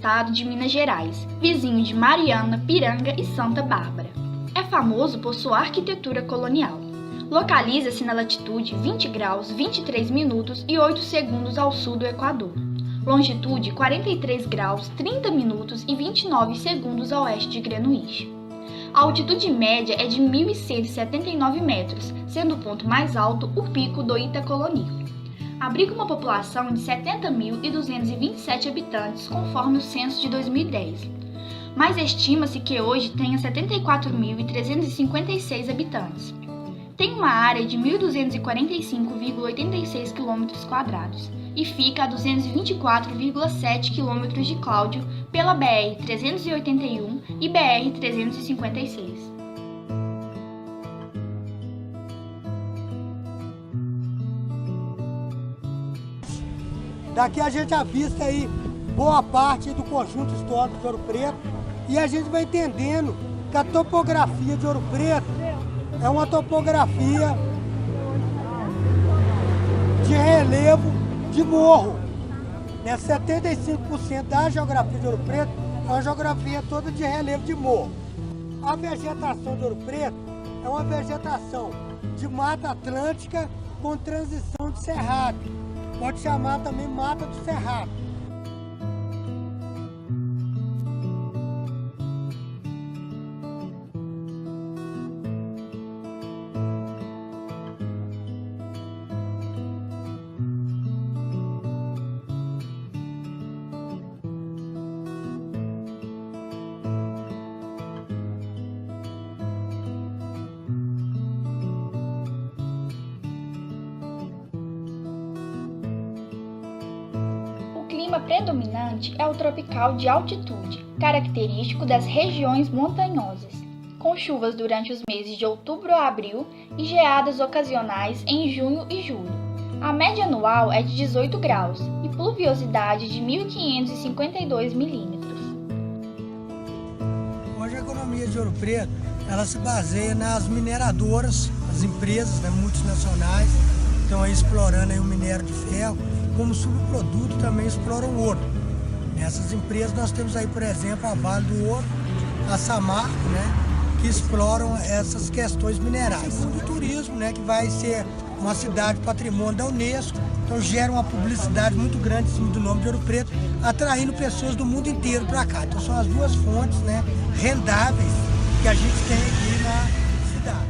estado de Minas Gerais, vizinho de Mariana, Piranga e Santa Bárbara. É famoso por sua arquitetura colonial. Localiza-se na latitude 20 graus, 23 minutos e 8 segundos ao sul do Equador. Longitude 43 graus, 30 minutos e 29 segundos a oeste de Greenwich. A altitude média é de 1.179 metros, sendo o ponto mais alto o Pico do Itacoloni. Abriga uma população de 70.227 habitantes, conforme o censo de 2010. Mas estima-se que hoje tenha 74.356 habitantes. Tem uma área de 1.245,86 km² e fica a 224,7 km de Cláudio pela BR-381 e BR-356. Daqui a gente avista aí boa parte do conjunto histórico de Ouro Preto e a gente vai entendendo que a topografia de Ouro Preto é uma topografia de relevo de morro. 75% da geografia de Ouro Preto é uma geografia toda de relevo de morro. A vegetação de Ouro Preto é uma vegetação de mata atlântica com transição de cerrado. Pode chamar também mata do cerrado. O clima predominante é o tropical de altitude, característico das regiões montanhosas, com chuvas durante os meses de outubro a abril e geadas ocasionais em junho e julho. A média anual é de 18 graus e pluviosidade de 1.552 milímetros. Hoje a economia de Ouro Preto ela se baseia nas mineradoras, as empresas multinacionais que estão aí explorando aí o minério de ferro. Como subproduto também exploram o ouro. Nessas empresas nós temos aí, por exemplo, a Vale do Ouro, a Samarco, que exploram essas questões minerais. Segundo o turismo, que vai ser uma cidade patrimônio da Unesco, então gera uma publicidade muito grande em cima do nome de Ouro Preto, atraindo pessoas do mundo inteiro para cá. Então são as duas fontes rendáveis que a gente tem aqui na cidade.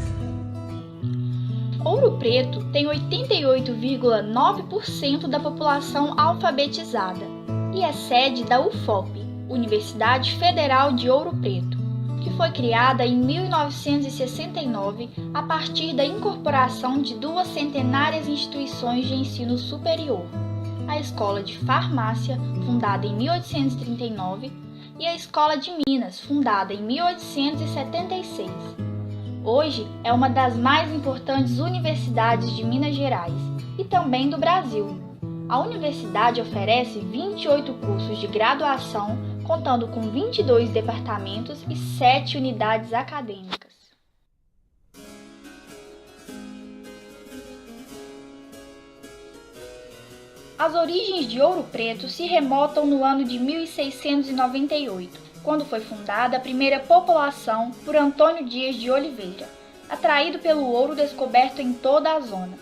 Ouro Preto tem 88,9% da população alfabetizada e é sede da UFOP, Universidade Federal de Ouro Preto, que foi criada em 1969 a partir da incorporação de duas centenárias instituições de ensino superior, a Escola de Farmácia, fundada em 1839, e a Escola de Minas, fundada em 1876. Hoje é uma das mais importantes universidades de Minas Gerais e também do Brasil. A universidade oferece 28 cursos de graduação, contando com 22 departamentos e 7 unidades acadêmicas. As origens de Ouro Preto se remontam no ano de 1698. Quando foi fundada a primeira população por Antônio Dias de Oliveira, atraído pelo ouro descoberto em toda a zona.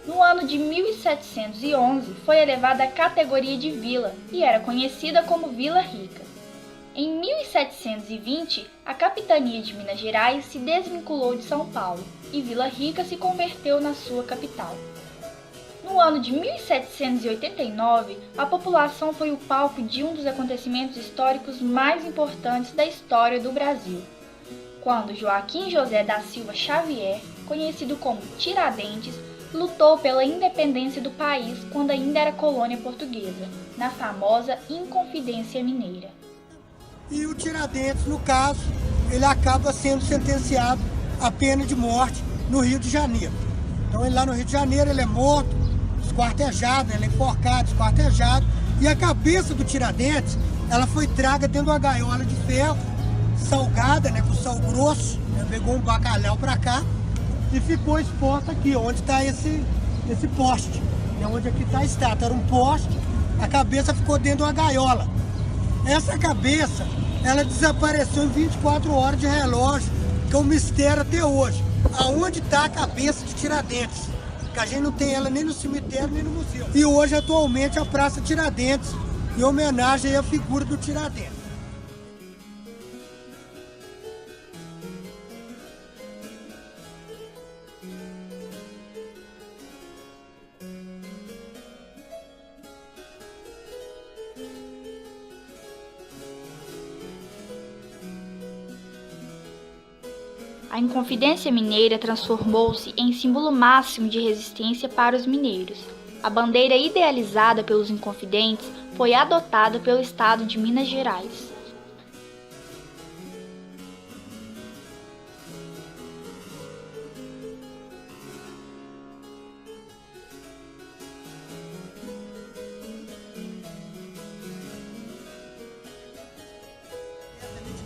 No ano de 1711, foi elevada à categoria de vila e era conhecida como Vila Rica. Em 1720, a capitania de Minas Gerais se desvinculou de São Paulo e Vila Rica se converteu na sua capital. No ano de 1789, a população foi o palco de um dos acontecimentos históricos mais importantes da história do Brasil, quando Joaquim José da Silva Xavier, conhecido como Tiradentes, lutou pela independência do país quando ainda era colônia portuguesa, na famosa Inconfidência Mineira. E o Tiradentes, no caso, ele acaba sendo sentenciado à pena de morte no Rio de Janeiro. Então ele lá no Rio de Janeiro ele é morto, esquartejado, ele é enforcado, esquartejado, e a cabeça do Tiradentes, ela foi traga dentro de uma gaiola de ferro, salgada, com sal grosso, pegou um bacalhau para cá e ficou exposta aqui, onde está esse poste, onde aqui está a estátua, era um poste, a cabeça ficou dentro de uma gaiola. Essa cabeça, ela desapareceu em 24 horas de relógio, que é um mistério até hoje. Aonde está a cabeça de Tiradentes? Que a gente não tem ela nem no cemitério, nem no museu. E hoje, atualmente, a Praça Tiradentes, em homenagem à figura do Tiradentes. A Inconfidência Mineira transformou-se em símbolo máximo de resistência para os mineiros. A bandeira idealizada pelos Inconfidentes foi adotada pelo estado de Minas Gerais.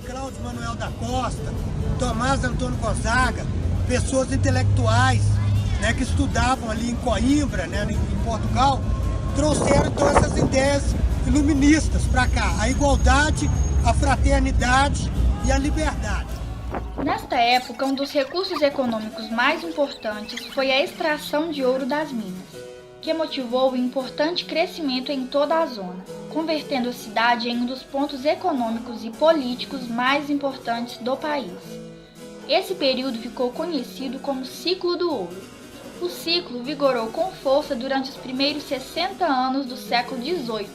Cláudio Manuel da Costa, Tomás Antônio Gonzaga, pessoas intelectuais, né, que estudavam ali em Coimbra, né, em Portugal, trouxeram então essas ideias iluministas para cá, a igualdade, a fraternidade e a liberdade. Nesta época, um dos recursos econômicos mais importantes foi a extração de ouro das minas, que motivou o importante crescimento em toda a zona, convertendo a cidade em um dos pontos econômicos e políticos mais importantes do país. Esse período ficou conhecido como Ciclo do Ouro. O ciclo vigorou com força durante os primeiros 60 anos do século XVIII,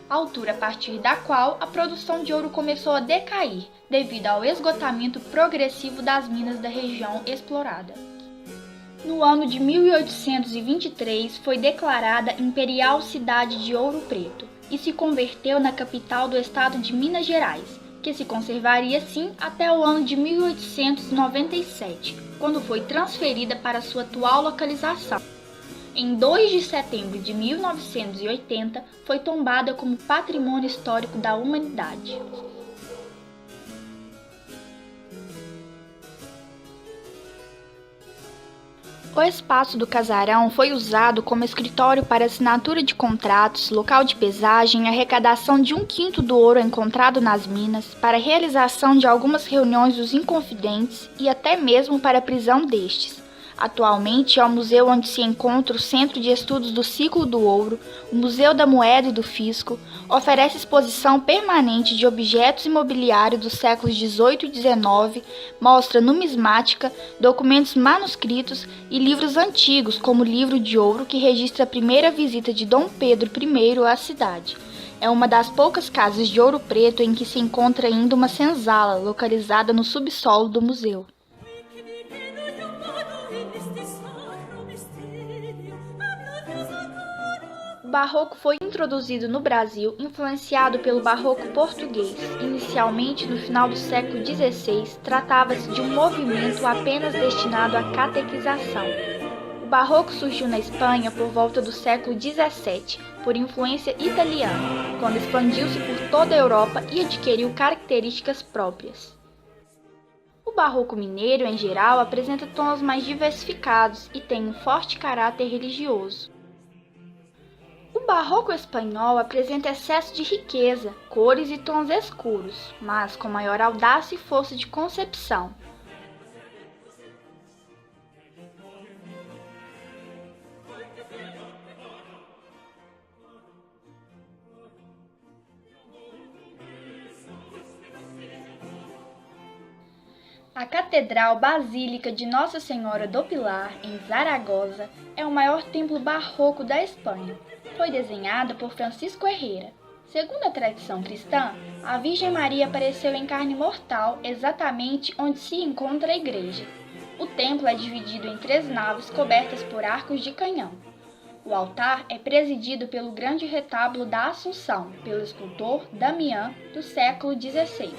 altura a partir da qual a produção de ouro começou a decair devido ao esgotamento progressivo das minas da região explorada. No ano de 1823 foi declarada Imperial Cidade de Ouro Preto e se converteu na capital do estado de Minas Gerais, que se conservaria assim até o ano de 1897, quando foi transferida para sua atual localização. Em 2 de setembro de 1980 foi tombada como Patrimônio Histórico da Humanidade. O espaço do casarão foi usado como escritório para assinatura de contratos, local de pesagem, arrecadação de 1/5 do ouro encontrado nas minas, para a realização de algumas reuniões dos Inconfidentes e até mesmo para a prisão destes. Atualmente é o museu onde se encontra o Centro de Estudos do Ciclo do Ouro, o Museu da Moeda e do Fisco, oferece exposição permanente de objetos imobiliários dos séculos XVIII e XIX, mostra numismática, documentos manuscritos e livros antigos, como o Livro de Ouro, que registra a primeira visita de Dom Pedro I à cidade. É uma das poucas casas de Ouro Preto em que se encontra ainda uma senzala, localizada no subsolo do museu. O barroco foi introduzido no Brasil, influenciado pelo barroco português. Inicialmente, no final do século XVI, tratava-se de um movimento apenas destinado à catequização. O barroco surgiu na Espanha por volta do século XVII, por influência italiana, quando expandiu-se por toda a Europa e adquiriu características próprias. O barroco mineiro, em geral, apresenta tons mais diversificados e tem um forte caráter religioso. O barroco espanhol apresenta excesso de riqueza, cores e tons escuros, mas com maior audácia e força de concepção. A Catedral Basílica de Nossa Senhora do Pilar, em Zaragoza, é o maior templo barroco da Espanha. Foi desenhada por Francisco Herrera. Segundo a tradição cristã, a Virgem Maria apareceu em carne mortal exatamente onde se encontra a igreja. O templo é dividido em 3 naves cobertas por arcos de canhão. O altar é presidido pelo grande retábulo da Assunção, pelo escultor Damião, do século XVI.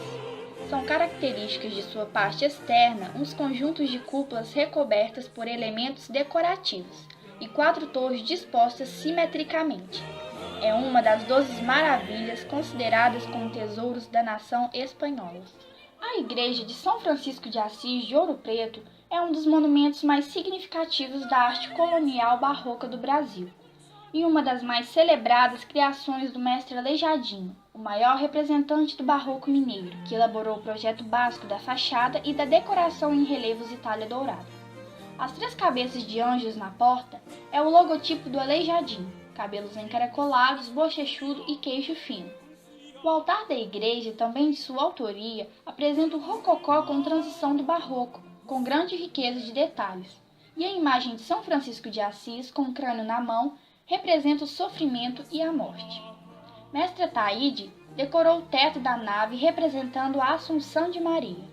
São características de sua parte externa uns conjuntos de cúpulas recobertas por elementos decorativos e 4 torres dispostas simetricamente. É uma das 12 maravilhas consideradas como tesouros da nação espanhola. A Igreja de São Francisco de Assis de Ouro Preto é um dos monumentos mais significativos da arte colonial barroca do Brasil. e uma das mais celebradas criações do mestre Aleijadinho, o maior representante do barroco mineiro, que elaborou o projeto básico da fachada e da decoração em relevos Itália dourada. As 3 cabeças de anjos na porta é o logotipo do Aleijadinho, cabelos encaracolados, bochechudo e queixo fino. O altar da igreja, também de sua autoria, apresenta o rococó com transição do barroco, com grande riqueza de detalhes. E a imagem de São Francisco de Assis, com o crânio na mão, representa o sofrimento e a morte. Mestre Ataíde decorou o teto da nave representando a Assunção de Maria.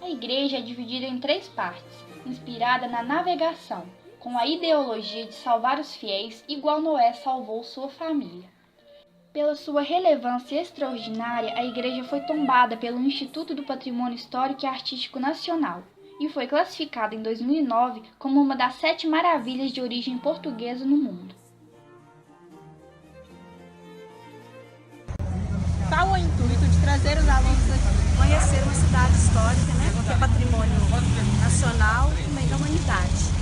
A igreja é dividida em 3 partes, inspirada na navegação, com a ideologia de salvar os fiéis igual Noé salvou sua família. Pela sua relevância extraordinária, a igreja foi tombada pelo Instituto do Patrimônio Histórico e Artístico Nacional e foi classificada em 2009 como uma das 7 maravilhas de origem portuguesa no mundo. Qual o intuito de trazer os alunos aqui? Conhecer uma cidade histórica, né, que é patrimônio nacional e também da humanidade.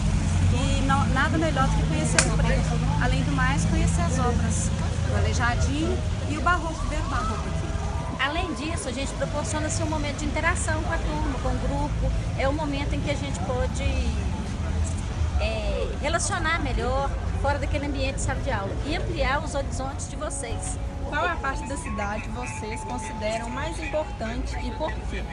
E nada melhor do que conhecer o Preto. Além do mais, conhecer as obras do Aleijadinho e o barroco, ver o barroco aqui. Além disso, a gente proporciona-se um momento de interação com a turma, com o grupo. É um momento em que a gente pode relacionar melhor fora daquele ambiente de sala de aula e ampliar os horizontes de vocês. Qual é a parte da cidade vocês consideram mais importante e por quê?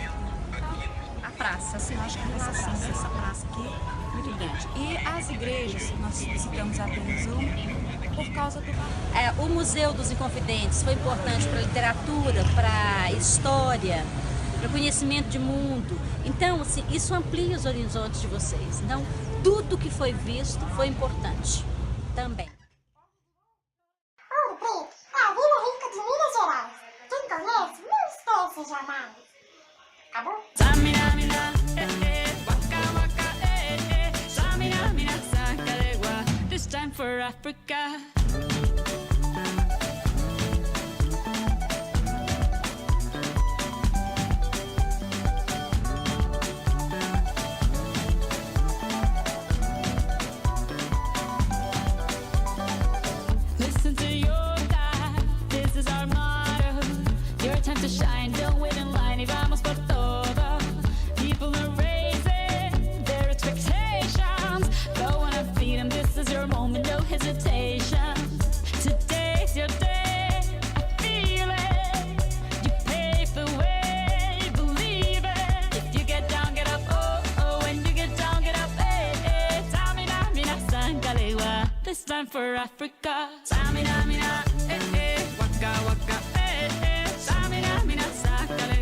A praça, assim, eu acho que essa praça aqui é muito grande. E as igrejas, nós visitamos apenas uma, por causa do barroco. O Museu dos Inconfidentes foi importante para a literatura, para a história, para o conhecimento de mundo. Então, assim, isso amplia os horizontes de vocês. Então, tudo que foi visto foi importante também. Ouro Preto é a Vila Rica de Minas Gerais. Quem conhece, não esquece jamais. Acabou? This time for Africa. Listen to your God, this is our motto. Your time to shine, don't wait in line y vamos por todo. People are raising their expectations. Go on and feed them, this is your moment, no hesitation. Today's your day, I feel it. You pave the way, believe it. If you get down, get up, oh, oh. When you get down, get up, eh, eh. Tamina, mina, sangalewa. This time for Africa. Tamina, mina, eh, eh. Waka, waka, eh, eh. Tamina, mina, sangalewa.